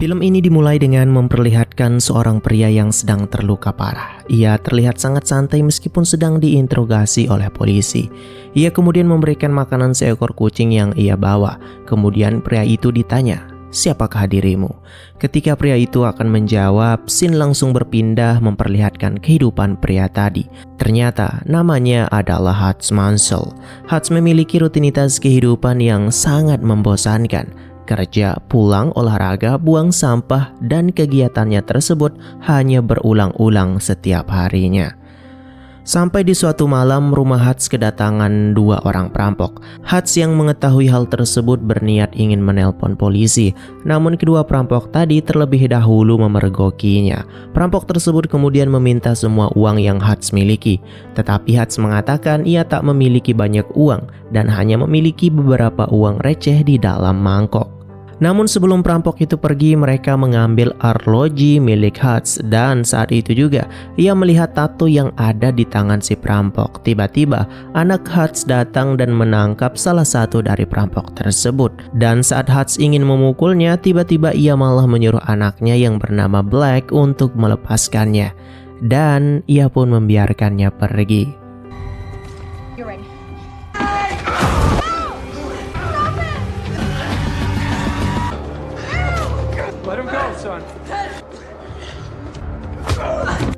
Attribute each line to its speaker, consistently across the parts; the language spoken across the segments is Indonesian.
Speaker 1: Film ini dimulai dengan memperlihatkan seorang pria yang sedang terluka parah. Ia terlihat sangat santai meskipun sedang diinterogasi oleh polisi. Ia kemudian memberikan makanan seekor kucing yang ia bawa. Kemudian pria itu ditanya, "Siapakah dirimu?" Ketika pria itu akan menjawab, scene langsung berpindah memperlihatkan kehidupan pria tadi. Ternyata namanya adalah Hans Mansell. Hans memiliki rutinitas kehidupan yang sangat membosankan. Kerja, pulang, olahraga, buang sampah, dan kegiatannya tersebut hanya berulang-ulang setiap harinya. Sampai di suatu malam, rumah Hans kedatangan dua orang perampok. Hans yang mengetahui hal tersebut berniat ingin menelpon polisi, namun kedua perampok tadi terlebih dahulu memergokinya. Perampok tersebut kemudian meminta semua uang yang Hans miliki, tetapi Hans mengatakan ia tak memiliki banyak uang dan hanya memiliki beberapa uang receh di dalam mangkok. Namun sebelum perampok itu pergi, mereka mengambil arloji milik Hans dan saat itu juga ia melihat tato yang ada di tangan si perampok. Tiba-tiba anak Hans datang dan menangkap salah satu dari perampok tersebut. Dan saat Hans ingin memukulnya, tiba-tiba ia malah menyuruh anaknya yang bernama Black untuk melepaskannya. Dan ia pun membiarkannya pergi.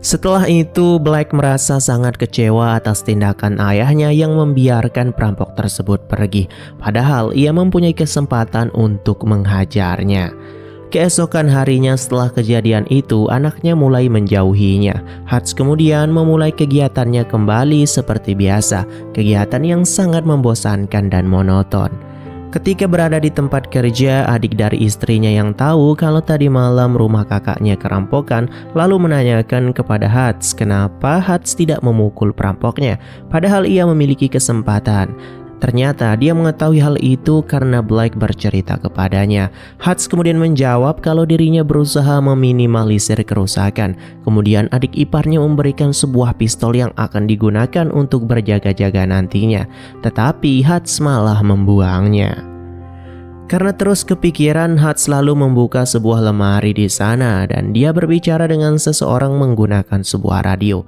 Speaker 1: Setelah itu, Black merasa sangat kecewa atas tindakan ayahnya yang membiarkan perampok tersebut pergi. Padahal ia mempunyai kesempatan untuk menghajarnya. Keesokan harinya setelah kejadian itu, anaknya mulai menjauhinya. Hans kemudian memulai kegiatannya kembali seperti biasa, kegiatan yang sangat membosankan dan monoton. Ketika berada di tempat kerja, adik dari istrinya yang tahu kalau tadi malam rumah kakaknya kerampokan lalu menanyakan kepada Hans kenapa Hans tidak memukul perampoknya, padahal ia memiliki kesempatan. Ternyata dia mengetahui hal itu karena Black bercerita kepadanya. Hans kemudian menjawab kalau dirinya berusaha meminimalisir kerusakan. Kemudian adik iparnya memberikan sebuah pistol yang akan digunakan untuk berjaga-jaga nantinya. Tetapi Hans malah membuangnya. Karena terus kepikiran, Hans lalu membuka sebuah lemari di sana dan dia berbicara dengan seseorang menggunakan sebuah radio.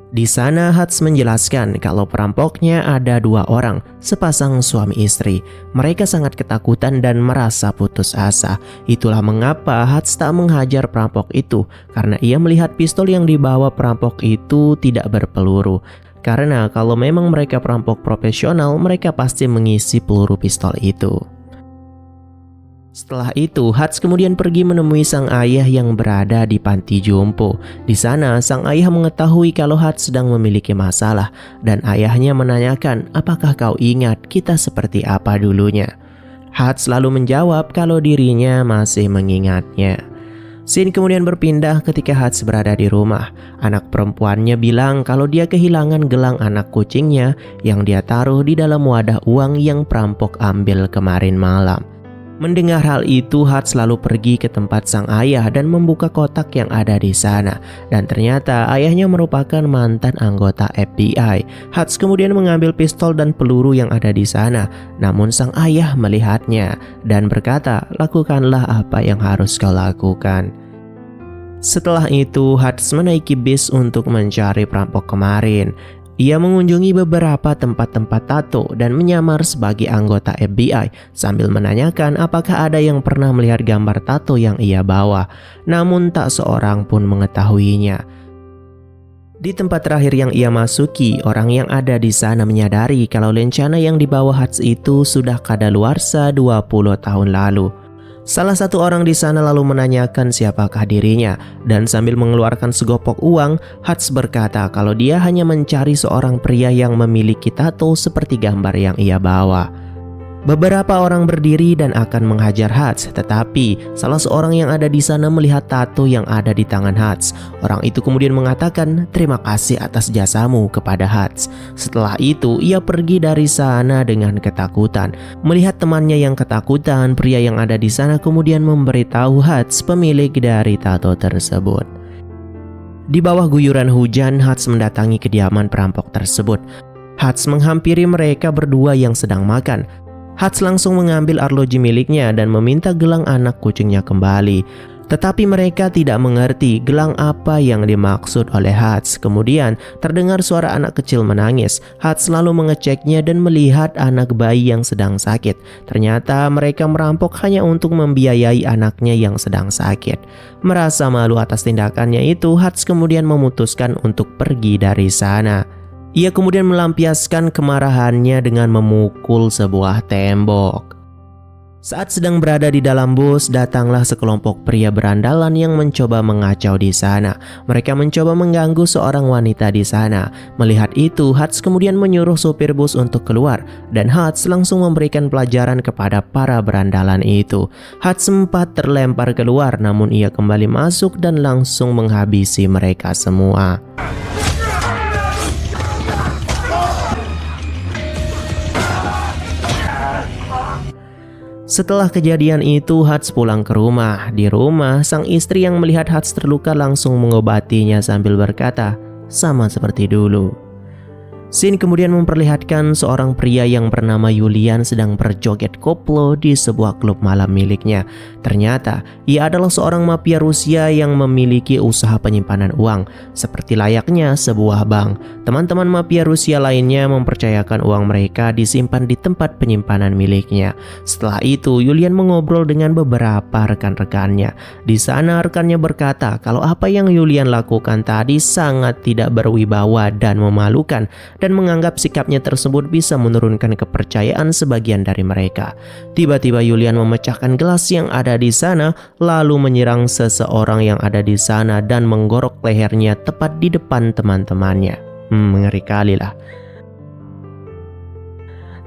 Speaker 1: Di sana Hans menjelaskan kalau perampoknya ada dua orang, sepasang suami istri. Mereka sangat ketakutan dan merasa putus asa. Itulah mengapa Hans tak menghajar perampok itu, karena ia melihat pistol yang dibawa perampok itu tidak berpeluru. Karena kalau memang mereka perampok profesional, mereka pasti mengisi peluru pistol itu. Setelah itu, Hans kemudian pergi menemui sang ayah yang berada di panti jompo. Di sana, sang ayah mengetahui kalau Hans sedang memiliki masalah dan ayahnya menanyakan, "Apakah kau ingat kita seperti apa dulunya?" Hans lalu menjawab kalau dirinya masih mengingatnya. Scene kemudian berpindah ketika Hans berada di rumah. Anak perempuannya bilang kalau dia kehilangan gelang anak kucingnya yang dia taruh di dalam wadah uang yang perampok ambil kemarin malam. Mendengar hal itu, Hans lalu pergi ke tempat sang ayah dan membuka kotak yang ada di sana. Dan ternyata ayahnya merupakan mantan anggota FBI. Hans kemudian mengambil pistol dan peluru yang ada di sana. Namun sang ayah melihatnya dan berkata, "Lakukanlah apa yang harus kau lakukan." Setelah itu, Hans menaiki bis untuk mencari perampok kemarin. Ia mengunjungi beberapa tempat-tempat tato dan menyamar sebagai anggota FBI sambil menanyakan apakah ada yang pernah melihat gambar tato yang ia bawa. Namun tak seorang pun mengetahuinya. Di tempat terakhir yang ia masuki, orang yang ada di sana menyadari kalau lencana yang dibawa Hans itu sudah kadaluarsa 20 tahun lalu. Salah satu orang di sana lalu menanyakan siapakah dirinya dan sambil mengeluarkan segopok uang, Hans berkata kalau dia hanya mencari seorang pria yang memiliki tato seperti gambar yang ia bawa. Beberapa orang berdiri dan akan menghajar Hans, tetapi salah seorang yang ada di sana melihat tato yang ada di tangan Hans. Orang itu kemudian mengatakan, "Terima kasih atas jasamu kepada Hans." Setelah itu, ia pergi dari sana dengan ketakutan. Melihat temannya yang ketakutan, pria yang ada di sana kemudian memberitahu Hans pemilik dari tato tersebut. Di bawah guyuran hujan, Hans mendatangi kediaman perampok tersebut. Hans menghampiri mereka berdua yang sedang makan. Hans langsung mengambil arloji miliknya dan meminta gelang anak kucingnya kembali. Tetapi mereka tidak mengerti gelang apa yang dimaksud oleh Hats. Kemudian terdengar suara anak kecil menangis. Hats lalu mengeceknya dan melihat anak bayi yang sedang sakit. Ternyata mereka merampok hanya untuk membiayai anaknya yang sedang sakit. Merasa malu atas tindakannya itu, Hats kemudian memutuskan untuk pergi dari sana. Ia kemudian melampiaskan kemarahannya dengan memukul sebuah tembok. Saat sedang berada di dalam bus, datanglah sekelompok pria berandalan yang mencoba mengacau di sana. Mereka mencoba mengganggu seorang wanita di sana. Melihat itu, Hats kemudian menyuruh sopir bus untuk keluar, dan Hats langsung memberikan pelajaran kepada para berandalan itu. Hats sempat terlempar keluar, namun ia kembali masuk dan langsung menghabisi mereka semua. Setelah kejadian itu, Hats pulang ke rumah. Di rumah, sang istri yang melihat Hats terluka langsung mengobatinya sambil berkata, "Sama seperti dulu." Scene kemudian memperlihatkan seorang pria yang bernama Julian sedang berjoget koplo di sebuah klub malam miliknya. Ternyata, ia adalah seorang mafia Rusia yang memiliki usaha penyimpanan uang, seperti layaknya sebuah bank. Teman-teman mafia Rusia lainnya mempercayakan uang mereka disimpan di tempat penyimpanan miliknya. Setelah itu, Julian mengobrol dengan beberapa rekan-rekannya. Di sana, rekannya berkata kalau apa yang Julian lakukan tadi sangat tidak berwibawa dan memalukan, dan menganggap sikapnya tersebut bisa menurunkan kepercayaan sebagian dari mereka. Tiba-tiba Julian memecahkan gelas yang ada di sana, lalu menyerang seseorang yang ada di sana dan menggorok lehernya tepat di depan teman-temannya. Mengeri kali lah.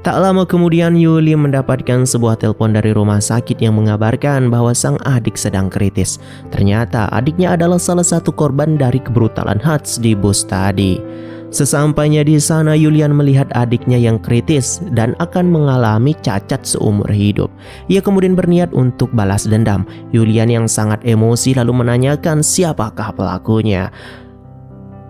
Speaker 1: Tak lama kemudian Yuli mendapatkan sebuah telepon dari rumah sakit yang mengabarkan bahwa sang adik sedang kritis. Ternyata adiknya adalah salah satu korban dari kebrutalan Hats di bus tadi. Sesampainya di sana, Julian melihat adiknya yang kritis dan akan mengalami cacat seumur hidup. Ia kemudian berniat untuk balas dendam. Julian yang sangat emosi lalu menanyakan siapakah pelakunya.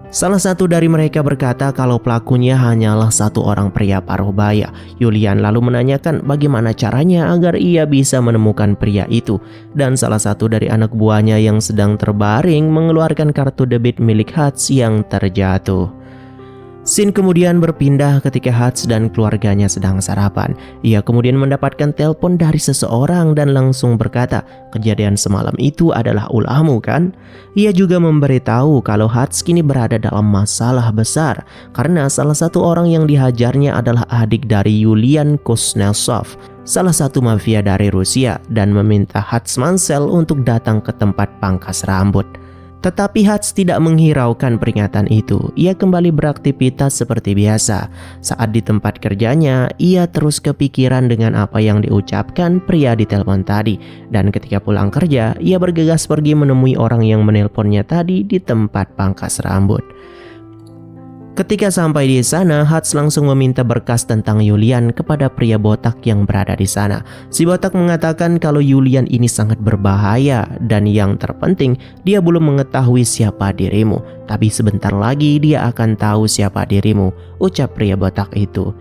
Speaker 1: Salah satu dari mereka berkata kalau pelakunya hanyalah satu orang pria paruh baya. Julian lalu menanyakan bagaimana caranya agar ia bisa menemukan pria itu. Dan salah satu dari anak buahnya yang sedang terbaring mengeluarkan kartu debit milik Hats yang terjatuh. Scene kemudian berpindah ketika Hats dan keluarganya sedang sarapan. Ia kemudian mendapatkan telepon dari seseorang dan langsung berkata, "Kejadian semalam itu adalah ulahmu kan?" Ia juga memberitahu kalau Hats kini berada dalam masalah besar karena salah satu orang yang dihajarnya adalah adik dari Julian Kuznetsov, salah satu mafia dari Rusia, dan meminta Hats Mansell untuk datang ke tempat pangkas rambut. Tetapi Hats tidak menghiraukan peringatan itu. Ia kembali beraktivitas seperti biasa. Saat di tempat kerjanya, ia terus kepikiran dengan apa yang diucapkan pria di telepon tadi. Dan ketika pulang kerja, ia bergegas pergi menemui orang yang menelponnya tadi di tempat pangkas rambut. Ketika sampai di sana, Hats langsung meminta berkas tentang Julian kepada pria botak yang berada di sana. Si botak mengatakan kalau Julian ini sangat berbahaya dan yang terpenting dia belum mengetahui siapa dirimu. Tapi sebentar lagi dia akan tahu siapa dirimu, ucap pria botak itu.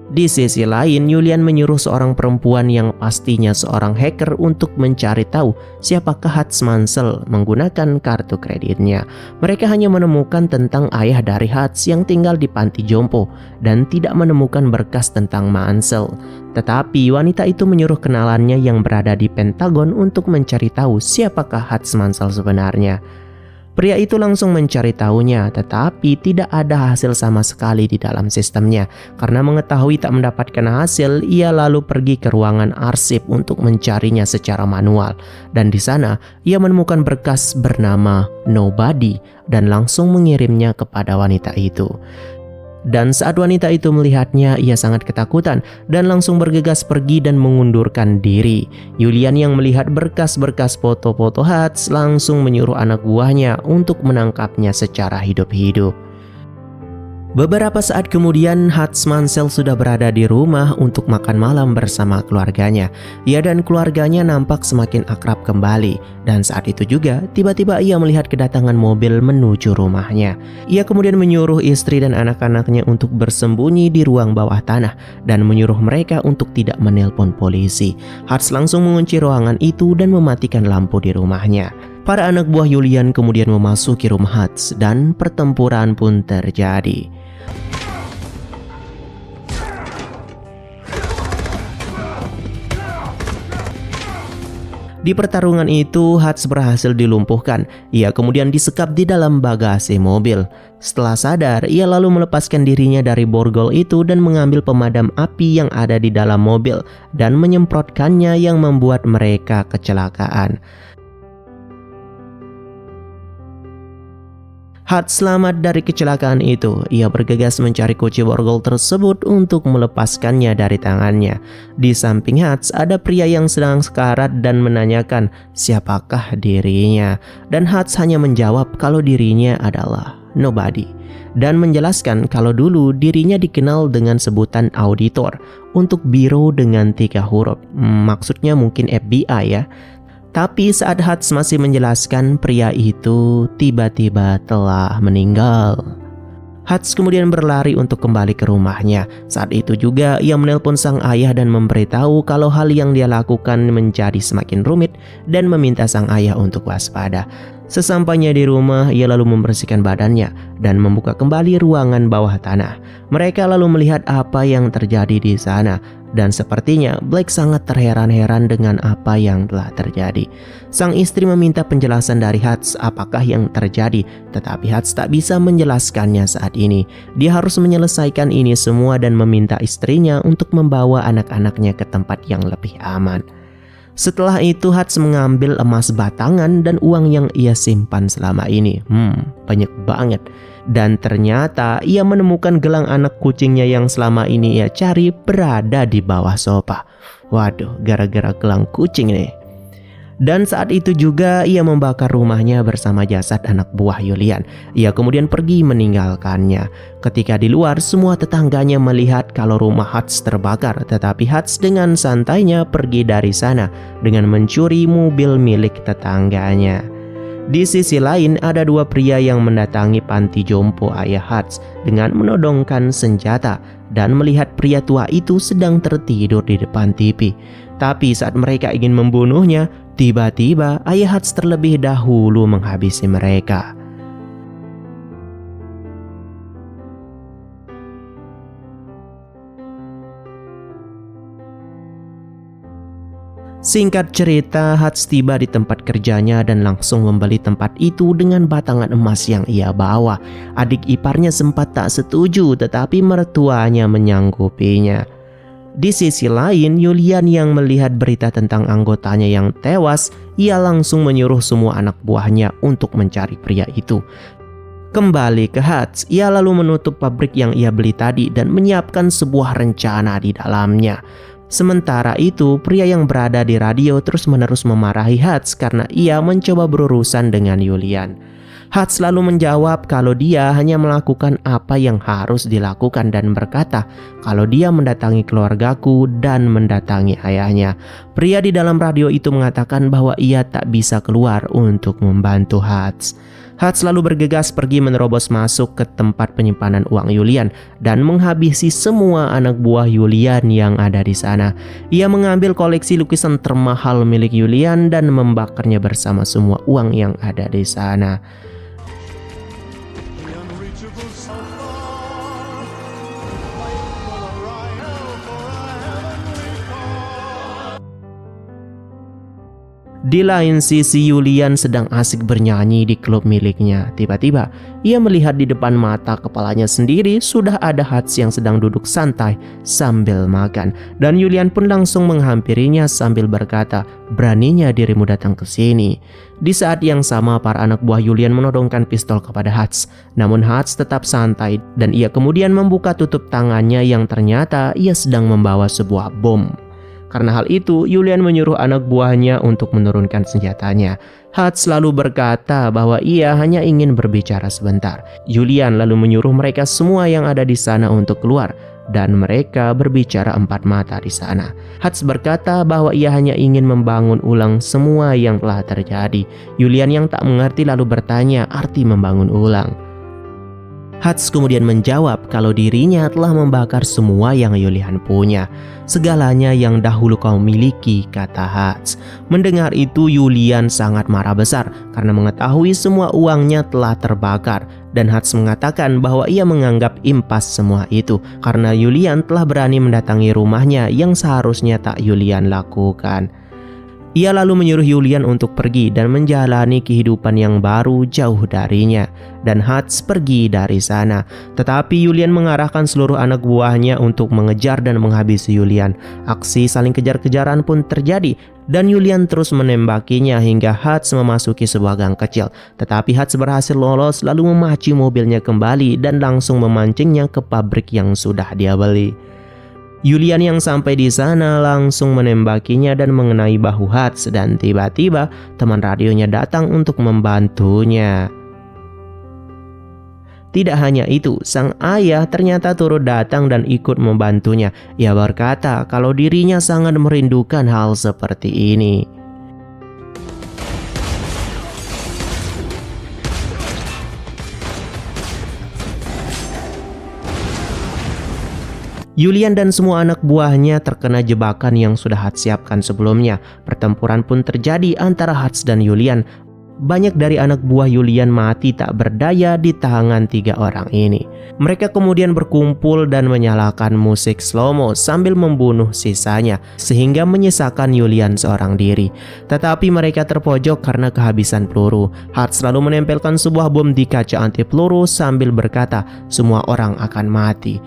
Speaker 1: Di sisi lain, Julian menyuruh seorang perempuan yang pastinya seorang hacker untuk mencari tahu siapakah Hats Mansell menggunakan kartu kreditnya. Mereka hanya menemukan tentang ayah dari Hats yang tinggal di panti jompo dan tidak menemukan berkas tentang Mansell. Tetapi wanita itu menyuruh kenalannya yang berada di Pentagon untuk mencari tahu siapakah Hats Mansell sebenarnya. Pria itu langsung mencari tahunya, tetapi tidak ada hasil sama sekali di dalam sistemnya. Karena mengetahui tak mendapatkan hasil, ia lalu pergi ke ruangan arsip untuk mencarinya secara manual. Dan di sana, ia menemukan berkas bernama Nobody dan langsung mengirimnya kepada wanita itu. Dan saat wanita itu melihatnya, ia sangat ketakutan dan langsung bergegas pergi dan mengundurkan diri. Julian yang melihat berkas-berkas foto-foto Hats langsung menyuruh anak buahnya untuk menangkapnya secara hidup-hidup. Beberapa saat kemudian, Hans Mansell sudah berada di rumah untuk makan malam bersama keluarganya. Ia dan keluarganya nampak semakin akrab kembali. Dan saat itu juga, tiba-tiba ia melihat kedatangan mobil menuju rumahnya. Ia kemudian menyuruh istri dan anak-anaknya untuk bersembunyi di ruang bawah tanah dan menyuruh mereka untuk tidak menelpon polisi. Hans langsung mengunci ruangan itu dan mematikan lampu di rumahnya. Para anak buah Julian kemudian memasuki rumah Hans dan pertempuran pun terjadi. Di pertarungan itu, Hans berhasil dilumpuhkan. Ia kemudian disekap di dalam bagasi mobil. Setelah sadar, ia lalu melepaskan dirinya dari borgol itu dan mengambil pemadam api yang ada di dalam mobil dan menyemprotkannya yang membuat mereka kecelakaan. Hans selamat dari kecelakaan itu. Ia bergegas mencari kunci borgol tersebut untuk melepaskannya dari tangannya. Di samping Hans ada pria yang sedang sekarat dan menanyakan siapakah dirinya. Dan Hans hanya menjawab kalau dirinya adalah nobody. Dan menjelaskan kalau dulu dirinya dikenal dengan sebutan auditor untuk biro dengan 3 huruf. Maksudnya mungkin FBI ya. Tapi saat Hans masih menjelaskan, pria itu tiba-tiba telah meninggal. Hans kemudian berlari untuk kembali ke rumahnya. Saat itu juga ia menelpon sang ayah dan memberitahu kalau hal yang dia lakukan menjadi semakin rumit dan meminta sang ayah untuk waspada. Sesampainya di rumah, ia lalu membersihkan badannya dan membuka kembali ruangan bawah tanah. Mereka lalu melihat apa yang terjadi di sana. Dan sepertinya Blake sangat terheran-heran dengan apa yang telah terjadi. Sang istri meminta penjelasan dari Hans apakah yang terjadi, tetapi Hans tak bisa menjelaskannya saat ini. Dia harus menyelesaikan ini semua dan meminta istrinya untuk membawa anak-anaknya ke tempat yang lebih aman. Setelah itu Hans mengambil emas batangan dan uang yang ia simpan selama ini. Banyak banget. Dan ternyata ia menemukan gelang anak kucingnya yang selama ini ia cari berada di bawah sofa. Waduh, gara-gara gelang kucing nih. Dan saat itu juga ia membakar rumahnya bersama jasad anak buah Julian. Ia kemudian pergi meninggalkannya. Ketika di luar, semua tetangganya melihat kalau rumah Hans terbakar. Tetapi Hans dengan santainya pergi dari sana dengan mencuri mobil milik tetangganya. Di sisi lain, ada 2 pria yang mendatangi panti jompo ayah Hans dengan menodongkan senjata dan melihat pria tua itu sedang tertidur di depan TV. Tapi saat mereka ingin membunuhnya, tiba-tiba ayah Hans terlebih dahulu menghabisi mereka. Singkat cerita, Hans tiba di tempat kerjanya dan langsung membeli tempat itu dengan batangan emas yang ia bawa. Adik iparnya sempat tak setuju, tetapi mertuanya menyanggupinya. Di sisi lain, Julian yang melihat berita tentang anggotanya yang tewas, ia langsung menyuruh semua anak buahnya untuk mencari pria itu. Kembali ke Hans, ia lalu menutup pabrik yang ia beli tadi dan menyiapkan sebuah rencana di dalamnya. Sementara itu, pria yang berada di radio terus-menerus memarahi Hans karena ia mencoba berurusan dengan Julian. Hans lalu menjawab kalau dia hanya melakukan apa yang harus dilakukan dan berkata kalau dia mendatangi keluargaku dan mendatangi ayahnya. Pria di dalam radio itu mengatakan bahwa ia tak bisa keluar untuk membantu Hans. Hans lalu bergegas pergi menerobos masuk ke tempat penyimpanan uang Julian dan menghabisi semua anak buah Julian yang ada di sana. Ia mengambil koleksi lukisan termahal milik Julian dan membakarnya bersama semua uang yang ada di sana. Di lain sisi, Julian sedang asik bernyanyi di klub miliknya. Tiba-tiba, ia melihat di depan mata kepalanya sendiri sudah ada Hans yang sedang duduk santai sambil makan. Dan Julian pun langsung menghampirinya sambil berkata, "Beraninya dirimu datang ke sini." Di saat yang sama, para anak buah Julian menodongkan pistol kepada Hans. Namun Hans tetap santai dan ia kemudian membuka tutup tangannya yang ternyata ia sedang membawa sebuah bom. Karena hal itu, Yulian menyuruh anak buahnya untuk menurunkan senjatanya. Hats lalu berkata bahwa ia hanya ingin berbicara sebentar. Yulian lalu menyuruh mereka semua yang ada di sana untuk keluar, dan mereka berbicara empat mata di sana. Hats berkata bahwa ia hanya ingin membangun ulang semua yang telah terjadi. Yulian yang tak mengerti lalu bertanya arti membangun ulang. Hats kemudian menjawab kalau dirinya telah membakar semua yang Yulian punya. Segalanya yang dahulu kau miliki, kata Hats. Mendengar itu Yulian sangat marah besar karena mengetahui semua uangnya telah terbakar. Dan Hats mengatakan bahwa ia menganggap impas semua itu karena Yulian telah berani mendatangi rumahnya yang seharusnya tak Yulian lakukan. Ia lalu menyuruh Yulian untuk pergi dan menjalani kehidupan yang baru jauh darinya. Dan Hats pergi dari sana. Tetapi Yulian mengarahkan seluruh anak buahnya untuk mengejar dan menghabisi Yulian. Aksi saling kejar-kejaran pun terjadi. Dan Yulian terus menembakinya hingga Hats memasuki sebuah gang kecil. Tetapi Hats berhasil lolos lalu memacu mobilnya kembali dan langsung memancingnya ke pabrik yang sudah dia beli. Yulian yang sampai di sana langsung menembakinya dan mengenai bahu Hats, dan tiba-tiba teman radionya datang untuk membantunya. Tidak hanya itu, sang ayah ternyata turut datang dan ikut membantunya. Ia berkata kalau dirinya sangat merindukan hal seperti ini. Yulian dan semua anak buahnya terkena jebakan yang sudah Hats siapkan sebelumnya. Pertempuran pun terjadi antara Hats dan Yulian. Banyak dari anak buah Yulian mati tak berdaya di tangan 3 orang ini. Mereka kemudian berkumpul dan menyalakan musik slow-mo sambil membunuh sisanya, sehingga menyisakan Yulian seorang diri. Tetapi mereka terpojok karena kehabisan peluru. Hats lalu menempelkan sebuah bom di kaca anti peluru sambil berkata, semua orang akan mati.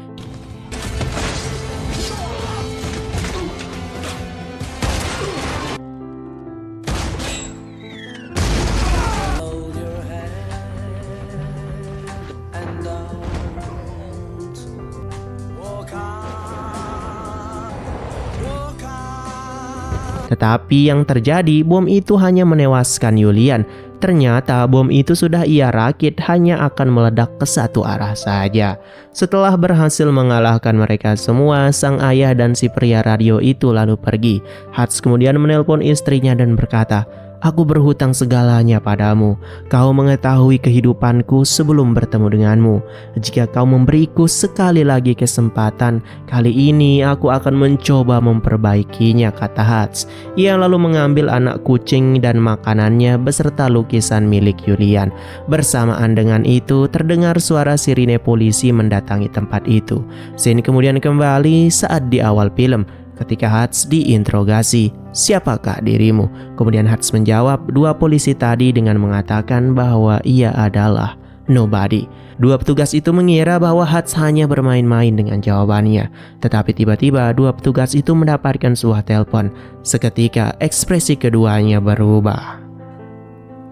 Speaker 1: Tetapi yang terjadi, bom itu hanya menewaskan Yulian. Ternyata bom itu sudah ia rakit hanya akan meledak ke satu arah saja. Setelah berhasil mengalahkan mereka semua, sang ayah dan si pria radio itu lalu pergi. Hats kemudian menelpon istrinya dan berkata, aku berhutang segalanya padamu. Kau mengetahui kehidupanku sebelum bertemu denganmu. Jika kau memberiku sekali lagi kesempatan, kali ini aku akan mencoba memperbaikinya, kata Hats. Ia lalu mengambil anak kucing dan makanannya beserta lukisan milik Yulian. Bersamaan dengan itu terdengar suara sirine polisi mendatangi tempat itu. Scene kemudian kembali saat di awal film. Ketika Hats diinterogasi, siapakah dirimu? Kemudian Hats menjawab 2 polisi tadi dengan mengatakan bahwa ia adalah nobody. 2 petugas itu mengira bahwa Hats hanya bermain-main dengan jawabannya. Tetapi tiba-tiba 2 petugas itu mendapatkan sebuah telepon. Seketika ekspresi keduanya berubah.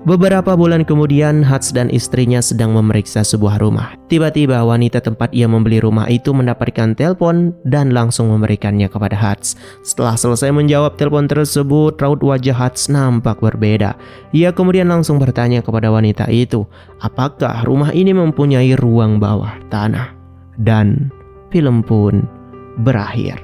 Speaker 1: Beberapa bulan kemudian, Hats dan istrinya sedang memeriksa sebuah rumah. Tiba-tiba wanita tempat ia membeli rumah itu mendapatkan telepon dan langsung memberikannya kepada Hats. Setelah selesai menjawab telepon tersebut, raut wajah Hats nampak berbeda. Ia kemudian langsung bertanya kepada wanita itu, apakah rumah ini mempunyai ruang bawah tanah? Dan film pun berakhir.